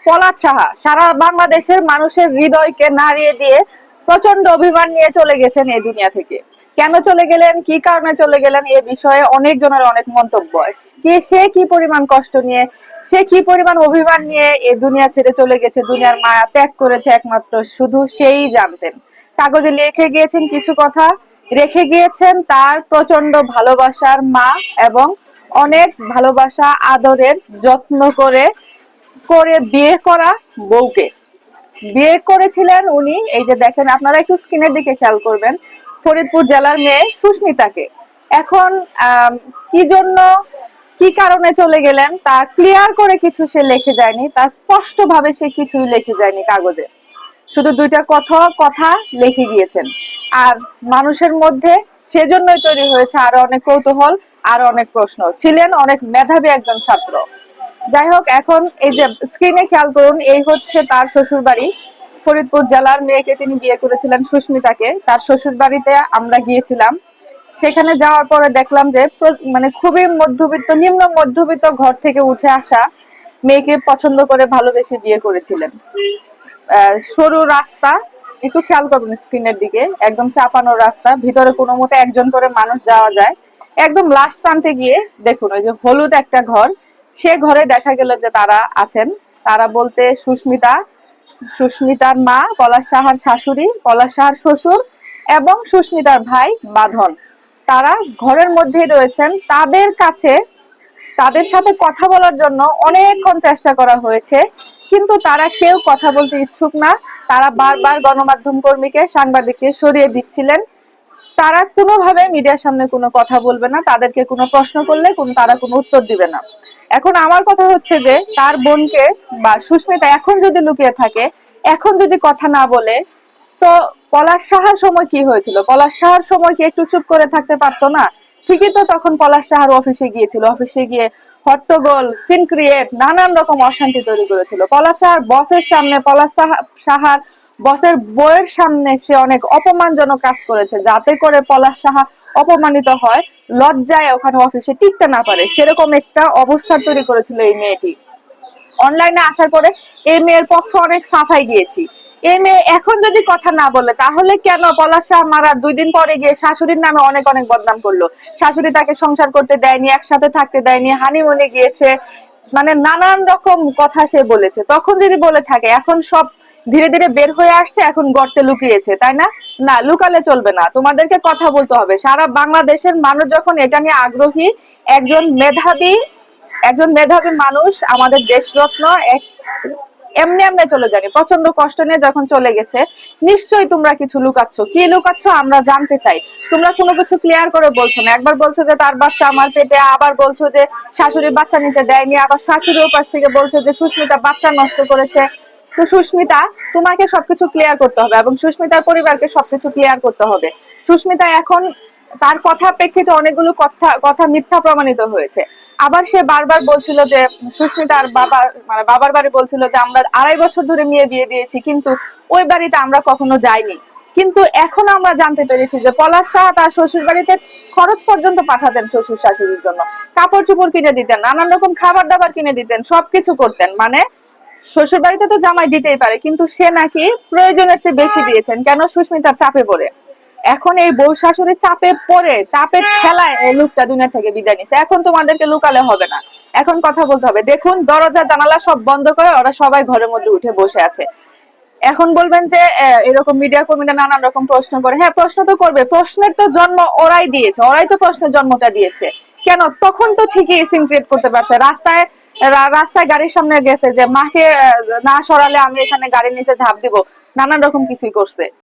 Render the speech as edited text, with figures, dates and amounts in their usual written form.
পলাশ সাহা সারা বাংলাদেশের মানুষের হৃদয়কে নাড়িয়ে দিয়ে প্রচন্ড অভিমান নিয়ে চলে গেছেন এই দুনিয়া থেকে। কেন চলে গেলেন, কি কারণে চলে গেলেন, এ বিষয়ে অনেক জনের অনেক মন্তব্য। সে কি পরিমাণ কষ্ট নিয়ে, সে কি পরিমাণ অভিমান নিয়ে এই দুনিয়া ছেড়ে চলে গেছে, দুনিয়ার মায়া ত্যাগ করেছে, একমাত্র শুধু সেই জানতেন। কাগজে লিখে গিয়েছেন কিছু কথা, রেখে গিয়েছেন তার প্রচন্ড ভালোবাসার মা এবং অনেক ভালোবাসা আদরের যত্ন করে করে বিয়ে করা বউকে। বিয়ে করেছিলেন উনি, এই যে দেখেন আপনারা একটু স্ক্রিনের দিকে খেয়াল করবেন, ফরিদপুর জেলার মেয়ে সুস্মিতাকে। এখন কি জন্য, কি কারণে চলে গেলেন তা ক্লিয়ার করে কিছু সে লিখে যায়নি, তা স্পষ্ট ভাবে সে কিছুই লিখে যায়নি কাগজে, শুধু দুইটা কথা কথা লিখে গিয়েছেন। আর মানুষের মধ্যে সেজন্যই তৈরি হয়েছে আরো অনেক কৌতূহল, আরো অনেক প্রশ্ন। ছিলেন অনেক মেধাবী একজন ছাত্র। যাই হোক, এখন এই যে স্ক্রিনে খেয়াল করুন, এই হচ্ছে তার শ্বশুর বাড়ি। ফরিদপুর জেলার মেয়েকে তিনি বিয়ে করেছিলেন, সুস্মিতাকে। তার শ্বশুর বাড়িতে আমরা গিয়েছিলাম। সেখানে যাওয়ার পরে দেখলাম যে মানে খুবই মধ্যবিত্ত, নিম্ন মধ্যবিত্ত ঘর থেকে উঠে আসা মেয়েকে পছন্দ করে ভালোবেসে বিয়ে করেছিলেন। সরু রাস্তা, একটু খেয়াল করবেন স্ক্রিনের দিকে, একদম চাপানো রাস্তা, ভিতরে কোনো মতে একজন করে মানুষ যাওয়া যায়। একদম লাস্ট প্রান্তে গিয়ে দেখুন ওই যে হলুদ একটা ঘর, সে ঘরে দেখা গেল যে তারা আছেন। তারা বলতে সুস্মিতা, সুস্মিতার মা, পলাশ সাহার শাশুড়ি, পলাশ সাহার শ্বশুর এবং সুস্মিতার ভাই বাঁধন। তারা ঘরের মধ্যেই রয়েছেন। তাদের কাছে, তাদের সাথে কথা বলার জন্য অনেকক্ষণ চেষ্টা করা হয়েছে, কিন্তু তারা কেউ কথা বলতে ইচ্ছুক না। তারা বারবার গণমাধ্যম কর্মীকে, সাংবাদিককে সরিয়ে দিচ্ছিলেন। তারা কোনোভাবে মিডিয়ার সামনে কোনো কথা বলবে না, তাদেরকে কোনো প্রশ্ন করলে তারা কোনো উত্তর দিবে না। এখন আমার কথা হচ্ছে যে তার বোনকে বা সুস্মিতা এখন যদি লুকিয়ে থাকে, এখন যদি কথা না বলে, তো পলাশ সাহার সময় কি হয়েছিল? পলাশ সাহার সময় কি একটু চুপ করে থাকতে পারতো না? ঠিকই তো, তখন পলাশ সাহার অফিসে গিয়েছিল, অফিসে গিয়ে হট্টগোল, সিন ক্রিয়েট, নানান রকম অশান্তি তৈরি করেছিল। পলাশ সাহার বসের সামনে, পলাশ সাহার বসের বইয়ের সামনে সে অনেক অপমানজনক কাজ করেছে, যাতে করে পলাশ সাহা অপমানিত হয়, লজ্জায় ওখানে অফিসে টিকতে না পারে, সেরকম একটা অবস্থা তৈরি করেছিল এই মেয়েটি। অনলাইনে আসার পরে এই মেয়ের পক্ষে অনেক সাফাই গিয়েছি। এই মেয়ে এখন যদি কথা না বলে, তাহলে কেন পলাশ শাহ মারার 2 দিন পরে গিয়ে শাশুড়ির নামে অনেক অনেক বদনাম করলো? শাশুড়ি তাকে সংসার করতে দেয়নি, একসাথে থাকতে দেয়নি, হানিমুনে গিয়েছে, মানে নানান রকম কথা সে বলেছে। তখন যদি বলে থাকে, এখন সব ধীরে ধীরে বের হয়ে আসছে, এখন গর্তে লুকিয়েছে, তাই না? না, লুকালে চলবে না, তোমাদেরকে কথা বলতে হবে। সারা বাংলাদেশের মানুষ যখন এটা নিয়ে আগ্রহী, একজন মেধাবী, একজন মেধাবী মানুষ, আমাদের দেশরত্ন এমনি এমনি চলে যায়নি, প্রচন্ড কষ্ট নিয়ে যখন চলে গেছে, নিশ্চয়ই তোমরা কিছু লুকাচ্ছ। কি লুকাচ্ছ আমরা জানতে চাই। তোমরা কোনো কিছু ক্লিয়ার করে বলছো না। একবার বলছো যে তার বাচ্চা আমার পেটে, আবার বলছো যে শাশুড়ি বাচ্চা নিতে দেয়নি, আবার শাশুড়ির পাশ থেকে বলছো যে সুস্মিতা বাচ্চা নষ্ট করেছে। তো সুস্মিতা, তোমাকে সবকিছু ক্লিয়ার করতে হবে এবং সুস্মিতার পরিবারকে সবকিছু ক্লিয়ার করতে হবে। সুস্মিতা এখন, তার কথা প্রেক্ষিতে অনেকগুলো কথা কথা মিথ্যা প্রমাণিত হয়েছে। আবার সে বারবার বলছিল যে সুস্মিতার বাবা, মানে বাবার বাড়ি বলছিল যে আমরা 2.5 বছর ধরে মেয়ে বিয়ে দিয়েছি, কিন্তু ওই বাড়িতে আমরা কখনো যাইনি। কিন্তু এখন আমরা জানতে পেরেছি যে পলাশ শাহ তার শ্বশুর বাড়িতে খরচ পর্যন্ত পাঠাতেন শ্বশুর শাশুড়ির জন্য, কাপড় চোপড় কিনে দিতেন, নানান রকম খাবার দাবার কিনে দিতেন, সবকিছু করতেন। মানে শ্বশুর বাড়িতে তো জামাই দিতেই পারে, কিন্তু সে নাকি প্রয়োজনের চেয়ে বেশি দিয়েছেন। কেন? সুস্মিতার চাপে পড়ে। এখন এই বউ শাশুড়ি চাপে পড়ে, চাপের খেলায় এই লোকটা দুনিয়া থেকে বিদায় নিছে। এখন তোমাদেরকে লুকালে হবে না, এখন কথা বলতে হবে। দেখুন, দরজা জানালা সব বন্ধ করে ওরা সবাই ঘরের মধ্যে উঠে বসে আছে। এখন বলবেন যে এরকম মিডিয়া কর্মীরা নানান রকম প্রশ্ন করে। হ্যাঁ, প্রশ্ন তো করবে, প্রশ্নের তো জন্ম ওরাই দিয়েছে, ওরাই তো প্রশ্নের জন্মটা দিয়েছে। কেন? তখন তো ঠিকই সিন ক্রিয়েট করতে পারছে। রাস্তায় রাস্তায় গাড়ির সামনে গেছে যে মাকে না সরালে আমি এখানে গাড়ির নিচে ঝাঁপ দিব, নানান রকম কিছুই করছে।